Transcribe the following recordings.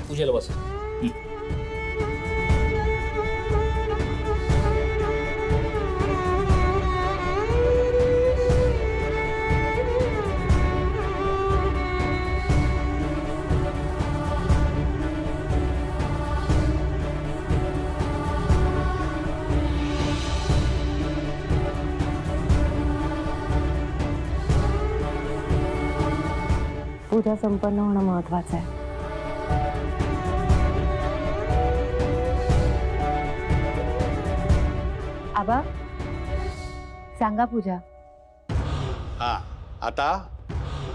पूजेला बस. पूजा संपन्न होणं महत्वाचं आहे. आबा सांगा पूजा. हा आता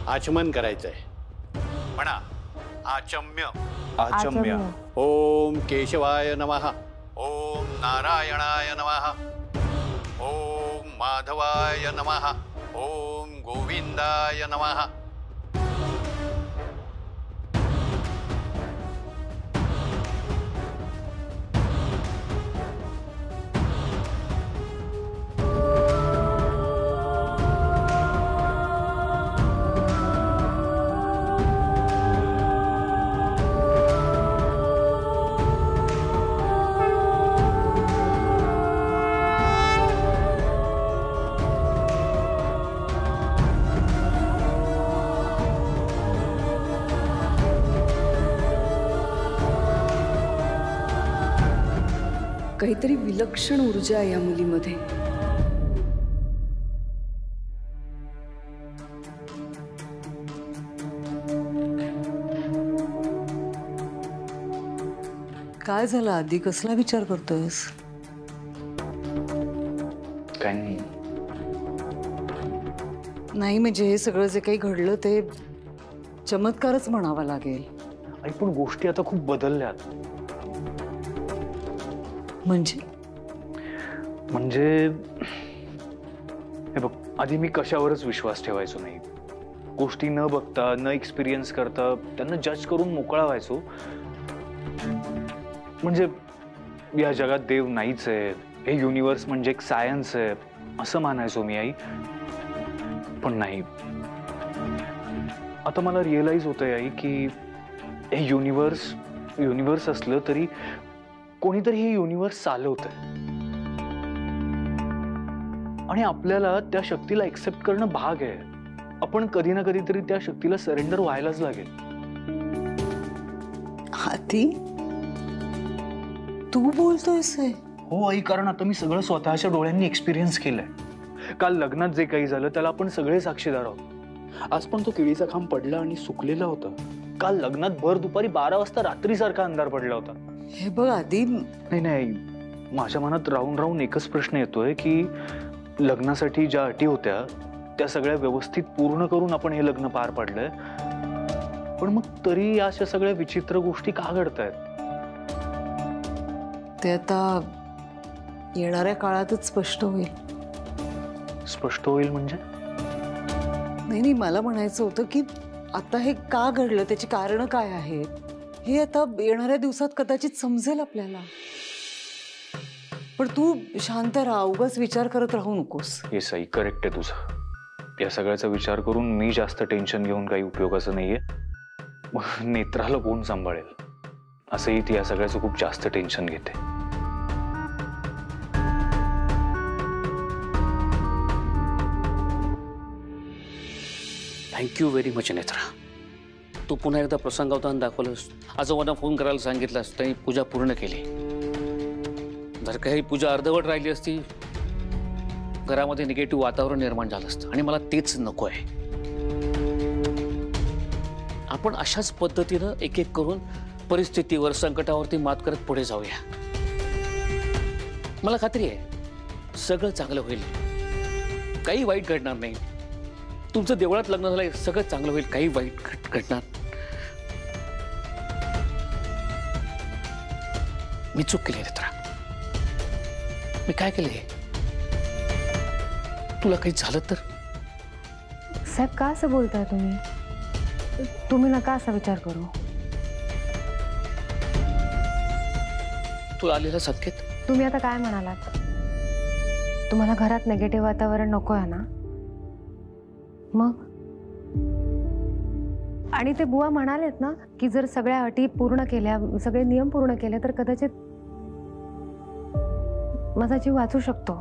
आचमन करायचंय. म्हणा आचम्य. आचम्य. ओम केशवाय नमः. ओम नारायणाय नमः. ओम माधवाय नमः. ओम गोविंदाय नमः. काहीतरी विलक्षण ऊर्जा आहे या मुलीमध्ये. काय झालं आधी? कसला विचार करतोयस? काय नाही. नाही म्हणजे हे सगळं जे काही घडलं ते चमत्कारच म्हणावा लागेल. आई पण गोष्टी आता खूप बदलल्यात. म्हणजे हे बघ, आधी मी कशावरच विश्वास ठेवायचो नाही. गोष्टी न बघता न एक्सपिरियन्स करता त्यांना जज करून मोकळा व्हायचो. म्हणजे या जगात देव नाहीच आहे, हे युनिवर्स म्हणजे एक सायन्स आहे असं मानायचो मी आई. पण नाही, आता मला रिअलाइज होतंय आई की हे युनिवर्स असलं तरी कोणीतरी हे युनिवर्स चालवतंय आणि आपल्याला त्या शक्तीला एक्सेप्ट करणं भाग आहे. आपण कधी ना कधीतरी त्या शक्तीला सरेंडर व्हायलाच लागेल. हाती तू बोलतोयस? हो आई, कारण आता मी सगळं स्वतःच्या डोळ्यांनी एक्सपिरियन्स केलंय. काल लग्नात जे काही झालं त्याला आपण सगळे साक्षीदार आहोत. आज पण तो केळीचा खांब पडला आणि सुकलेला होता. काल लग्नात भर दुपारी 12 वाजता रात्रीसारखा अंधार पडला होता. हे बघ आधी, नाही, माझ्या मनात राहून राहून एकच प्रश्न येतोय की लग्नासाठी ज्या अटी होत्या त्या सगळ्या व्यवस्थित पूर्ण करून आपण हे लग्न पार पाडलंय, पण मग तरी अशा सगळ्या विचित्र गोष्टी का घडतायत? ते आता येणाऱ्या काळातच स्पष्ट होईल. स्पष्ट होईल म्हणजे? नाही, मला म्हणायचं होतं की आता हे का घडलं, त्याची कारणं काय आहेत, हे आता येणाऱ्या दिवसात कदाचित समजेल आपल्याला. पण तू शांत राहा, उगाच विचार करत राहू नकोस. हे सही करेक्ट आहे तुझं. या सगळ्याचा विचार करून मी जास्त टेन्शन घेऊन काही उपयोगाचं नाहीये. नेत्राला कोण सांभाळेल असंही ती या सगळ्याचं खूप जास्त टेन्शन घेते. Thank you very much Netra. तू पुन्हा एकदा प्रसंगावधान दाखवलंस. आजोबांना फोन करायला सांगितलंस, त्यांनी पूजा पूर्ण केली. जर काही पूजा अर्धवट राहिली असती घरामध्ये निगेटिव्ह वातावरण निर्माण झालं असतं आणि मला तेच नको आहे. आपण अशाच पद्धतीनं एक एक करून परिस्थितीवर, संकटावरती मात करत पुढे जाऊया. मला खात्री आहे सगळं चांगलं होईल, काही वाईट घडणार नाही. तुमचं देवळात लग्न झालंय, सगळं चांगलं होईल, काही वाईट घडणार. मी चूक केली नेत्रा. मी काय केले? तुला काही झालं तर? साहेब का असं बोलताय तुम्ही? तुम्ही नका असा विचार करू. तुला आलेला संकेत? तुम्ही आता काय म्हणालात? तुम्हाला घरात नेगेटिव्ह वातावरण नको आहे ना? मग आणि ते बुवा म्हणालेत ना की जर सगळ्या अटी पूर्ण केल्या, सगळे नियम पूर्ण केले तर कदाचित माझा जीव वाचू शकतो.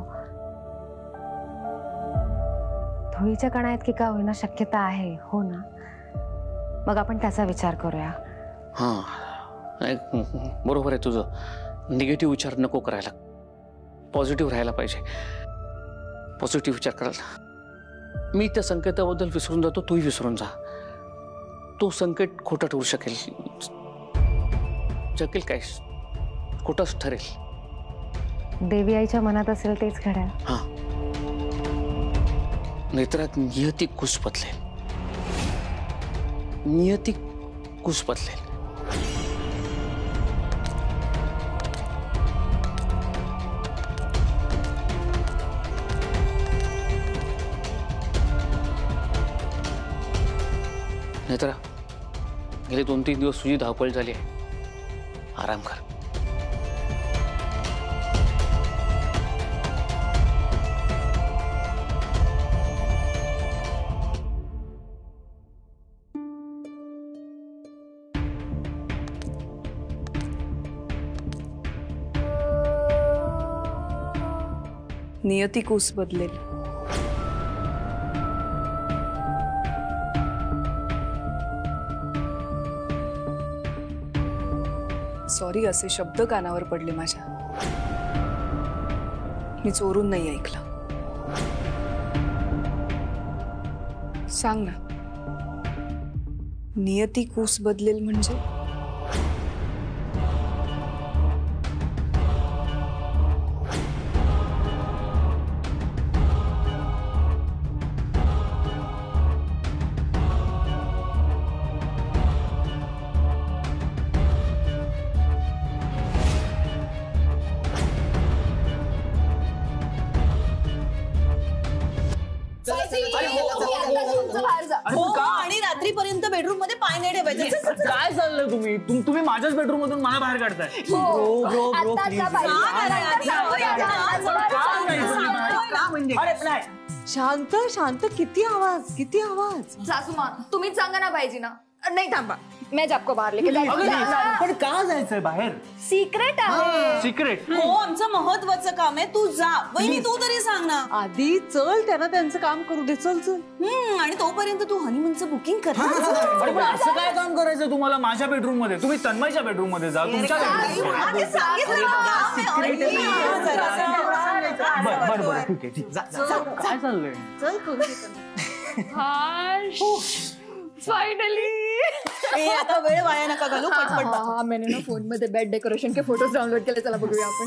धुळीच्या कणा इतकी का होईना शक्यता आहे, हो ना? मग आपण त्याचा विचार करूया. हां, बरोबर आहे तुझं. निगेटिव्ह विचार नको करायला, पॉझिटिव्ह राहायला पाहिजे. पॉझिटिव्ह विचार करायला. मी त्या संकेताबद्दल विसरून जातो, तूही विसरून जा. तो संकेत खोटा ठरू शकेल, शकेल काय, खोटाच ठरेल. देवी आईच्या मनात असेल तेच घडेल. हा, नेत्रात नियती कुस बदलेल, नियती कुस बदलेल. नेत्रा, गेले 2-3 दिवस तुझी धावपळ झाली आहे. आराम कर. नियती कूस बदलेल. सॉरी, असे शब्द कानावर पडले माझ्या. मी चोरून नाही ऐकलं. सांग ना, नियती कूस बदलेल म्हणजे? आणि रात्रीपर्यंत बेडरूम मध्ये पाय नाही ठेवायचं. काय चाललंय तुम्ही माझ्याच बेडरूम मधून मला बाहेर काढताय. शांत शांत, किती आवाज, किती आवाज. सासूमा, तुम्हीच सांगा ना पाहिजे ना. नहीं थांबा, मैं आपको बाहर लेके पण का जायचंय बाहेर? सिक्रेट आहे. सिक्रेट? हो, आमचं महत्वाचं काम आहे. तू जा. वहिनी, तू तरी सांग ना. आधी चल, त्यांना त्यांचं काम करू दे. चल चल. आणि तोपर्यंत तू हनीमूनचं बुकिंग कर. अरे पण असं काय काम करायचं तुम्हाला माझ्या बेडरूम मध्ये? तुम्ही तन्मयच्या बेडरूम मध्ये जा, तुमच्या बेडरूम मध्ये. बरं ठीक आहे, काय चाललंय? चल करू. फायनली आता वेळ वाया नका घालू. पटपट. मैंने ना फोन मध्ये बेड डेकोरेशन के फोटोज डाउनलोड केले. चला बघूया आपण.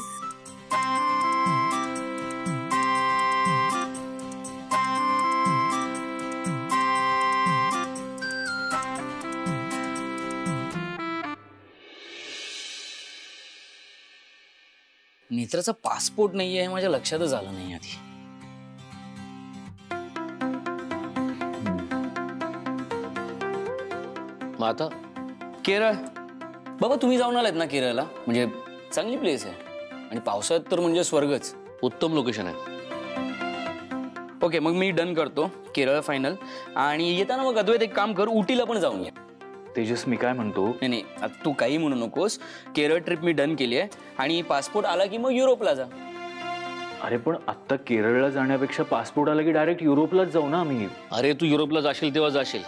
नेत्राचा पासपोर्ट नाहीये हे माझ्या लक्षातच आलं नाही आधी. आता केरळ बाबा, तुम्ही जाऊन आलात ना केरळला? म्हणजे चांगली प्लेस आहे आणि पावसाळ्यात तर म्हणजे स्वर्गच. उत्तम लोकेशन आहे. ओके, मग मी डन करतो केरळ फायनल. आणि येताना मग अद्वैत एक काम कर, उटीला पण जाऊन या. तेजस, मी काय म्हणतो, नाही आता तू काही म्हणू नकोस. केरळ ट्रिप मी डन केली आहे आणि पासपोर्ट आला की मग युरोपला जा. अरे पण आता केरळला जाण्यापेक्षा पासपोर्ट आला की डायरेक्ट युरोपलाच जाऊ ना आम्ही. अरे तू युरोपला जाशील तेव्हा जाशील,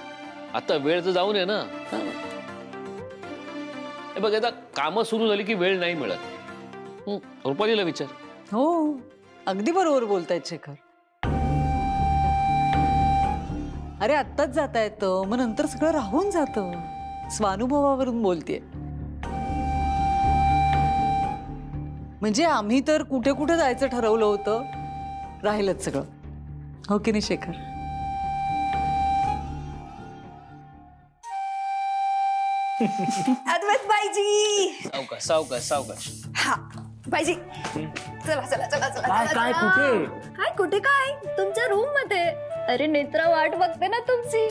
आता वेळ तर जाऊन आहे ना. हे बघ, आता कामं सुरू झाली की वेळ नाही मिळत. रुपालीला विचार. हो, अगदी बरोबर बोलतायत शेखर. अरे आत्ताच जाता येतं, मग नंतर सगळं राहून जातं. स्वानुभवावरून बोलतेय. म्हणजे आम्ही तर कुठे कुठे जायचं ठरवलं होतं, राहिलंच सगळं. हो की नाही शेखर? अद्वैत बाईजी. सावकाश सावकाश सावकाश. हा बाईजी, चला चला चला चला. काय कुठे? काय कुठे काय? तुमच्या रूम मध्ये. अरे नेत्रा वाट बघते ना तुमची.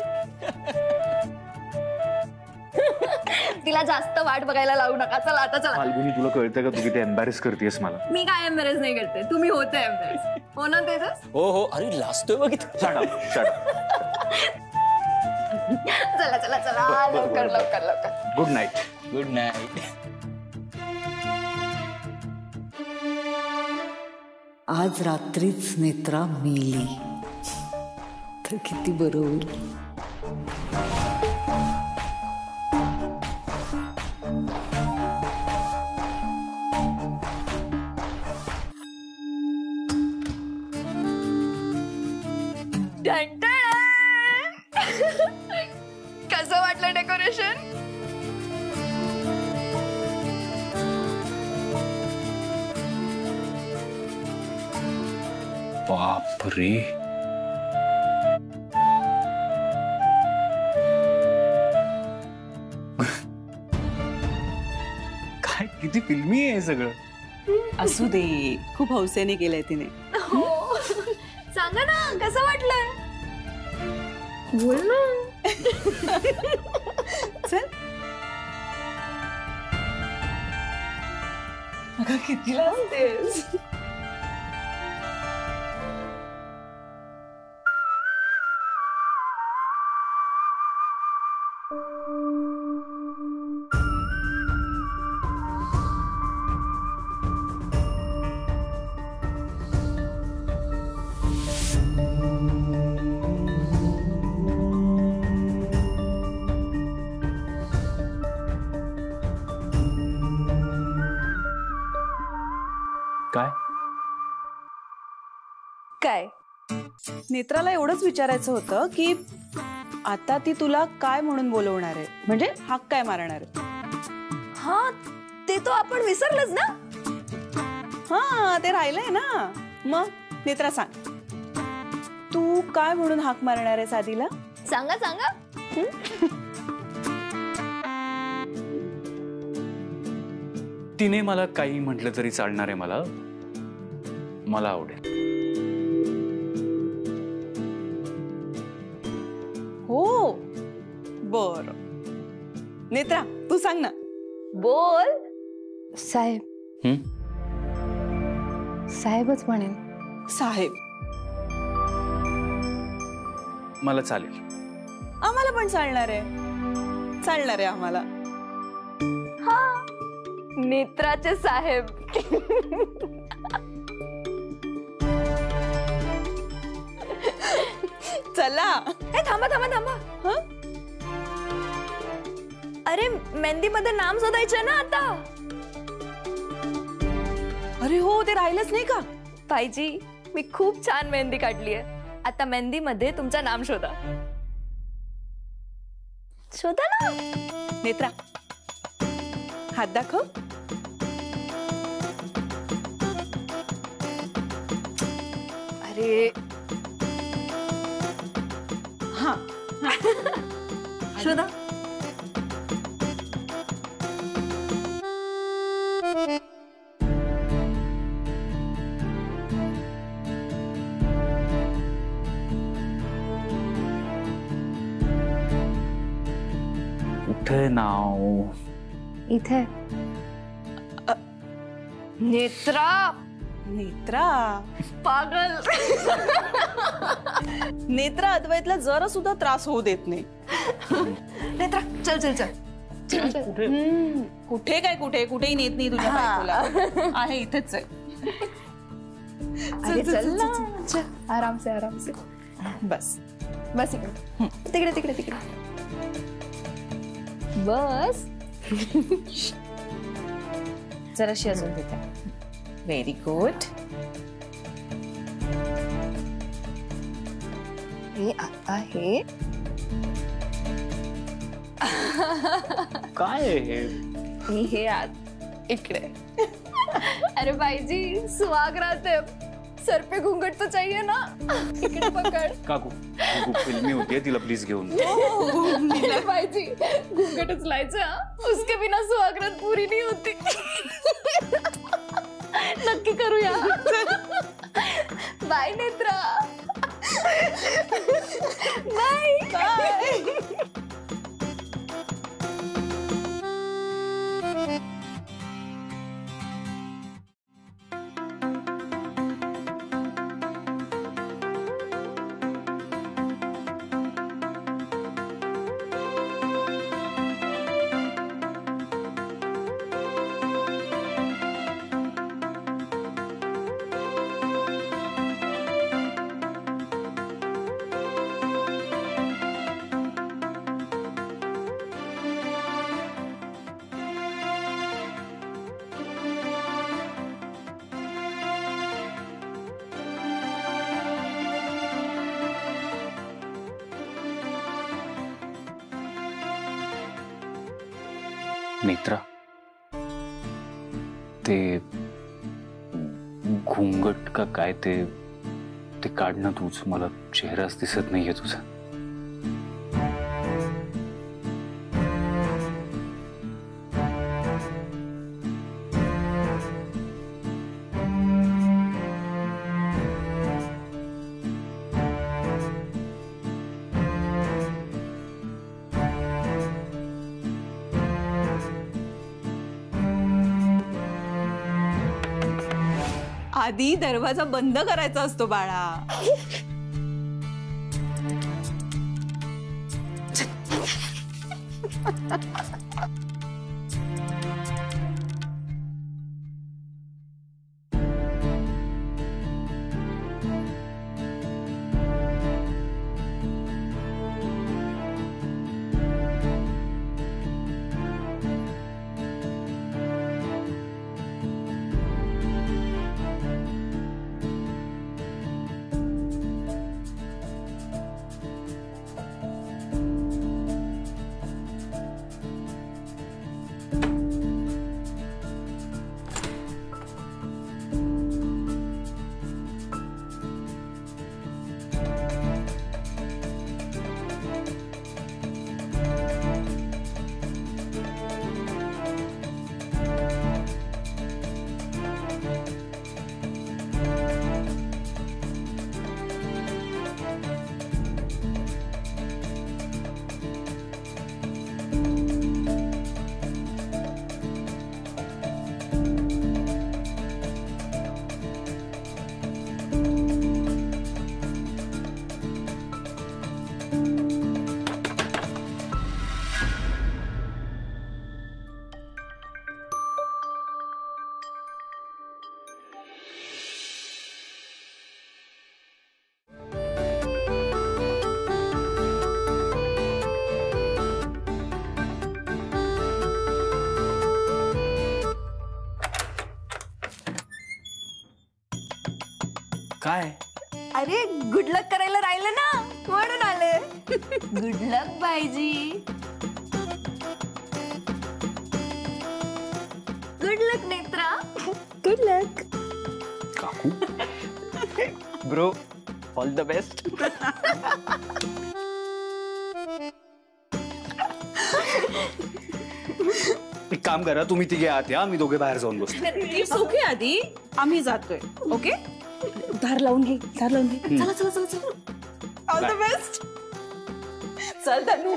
तिला जास्त वाट बघायला लावू नका. चला आता चला. फाल्गुनी, तुला कळतं का तू किती एम्बॅरेस करतेस मला? मी काय एम्बॅरेस नाही करते, तुम्ही होते एम्बॅरेस. हो ना तेजस? हो हो. अरे लाजतोय बघितलं. चला चला चला लवकर लवकर लवकर. Good night. Good night. आज रात्रीच नेत्रा मेली तर किती बरं होईल. कसं वाटलं डेकोरेशन? बापरे. काय किती फिल्मी आहे हे सगळं. असू दे, खूप हौसेने केलंय तिने. हो. सांगा ना कसं वाटलंय? बोल ना. चल. अगं किती लाजतेस. काय काय नेत्राला एवढंच विचारायचं होतं की आता ती तुला काय म्हणून बोलवणार आहे, म्हणजे हाक काय मारणार आहे. हा ते तो आपण विसरलंच ना. हा ते राहिलंय ना. मग नेत्रा सांग, तू काय म्हणून हाक मारणार आहेस आधीला? सांगा सांगा. तिने मला काही म्हटलं तरी चालणार आहे. मला आवडेल. हो बर. नेत्रा तू सांग ना. बोल. साहेब. साहेबच म्हणेन. साहेब. मला चालेल. आम्हाला पण चालणार आहे. चालणार आहे आम्हाला. हा नेत्राचे साहेब. चला. हे थांबा थांबा थांबा. हं? अरे मेहंदी मध्ये नाम शोधायचे ना आता. अरे हो ते राहिलंच नाही का. भाईजी मी खूप छान मेहंदी काढली आहे. आता मेहंदी मध्ये तुमचं नाम शोधा. शोधा ना. नेत्रा हात दाखव. अरे हा शोधा. कुठे नाव. इथे. नेत्रा. नेत्रा पागल. नेत्रा अद्वैतला जरा सुद्धा त्रास होऊ देत नाही. नेत्रा चल चल चल. कुठे काय कुठे कुठेही नेत नाही तुझ्या बायकोला. आहे इथेच आहे. अरे चल ना. चल आराम से आराम से. बस बस इकडे. तिकडे तिकडे तिकडे. बस. जराशी अजून देते. Very good. हे आता हे काय आहे मी हे आत इकडे. अरे भाईजी सुहाग राहते. सर पे घूंघट तो चाहिए ना. इकडे पकड़. काकू खूप फिल्मी होतीये. तिला प्लीज घेऊन. अरे भाईजी घूंघटच लायचं. उसके बिना सुहागरात पूरी नहीं होती. नक्की करूया. बाय नेत्रा. बाय. नेत्रा, ते घुंगट का काय ते काढणं तूच. मला चेहराच दिसत नाहीये तुझा. आधी दरवाजा बंद करायचा असतो बाळा. काय? अरे गुड लक करायला राहिलं ना म्हणून आले. गुड लक बायजी. गुड लक नेत्रा. गुड लक. काकू, ब्रो, ऑल द बेस्ट. एक काम करा, तुम्ही तिघे आत या, मी दोघे बाहेर जाऊन बसतो. ओके आधी आम्ही जातोय. ओके, दार लावून घे, दार लावून घे. चला चला चला चला. All the best. चल धनू.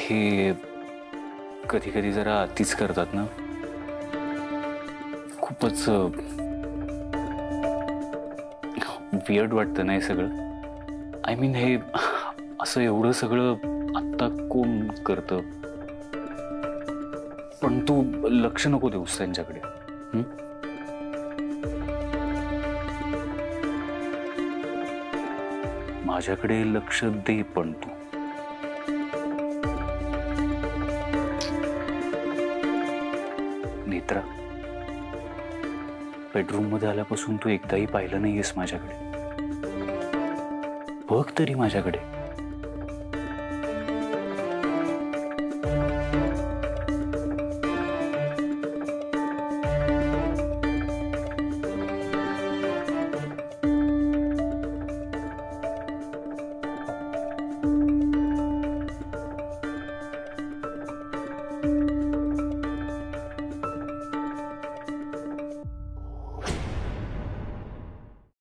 हे कधी कधी जरा अतिच करतात ना. खूपच वियर्ड वाटतं नाही सगळं. आय मीन हे असं एवढं सगळं आत्ता कोण करतं. पण तू लक्ष नको देऊस त्यांच्याकडे. माझ्याकडे लक्ष दे पण तू. नेत्रा, बेडरूम मध्ये आल्यापासून तू एकदाही पाहिलं नाहीयेस माझ्याकडे. बघ तरी माझ्याकडे.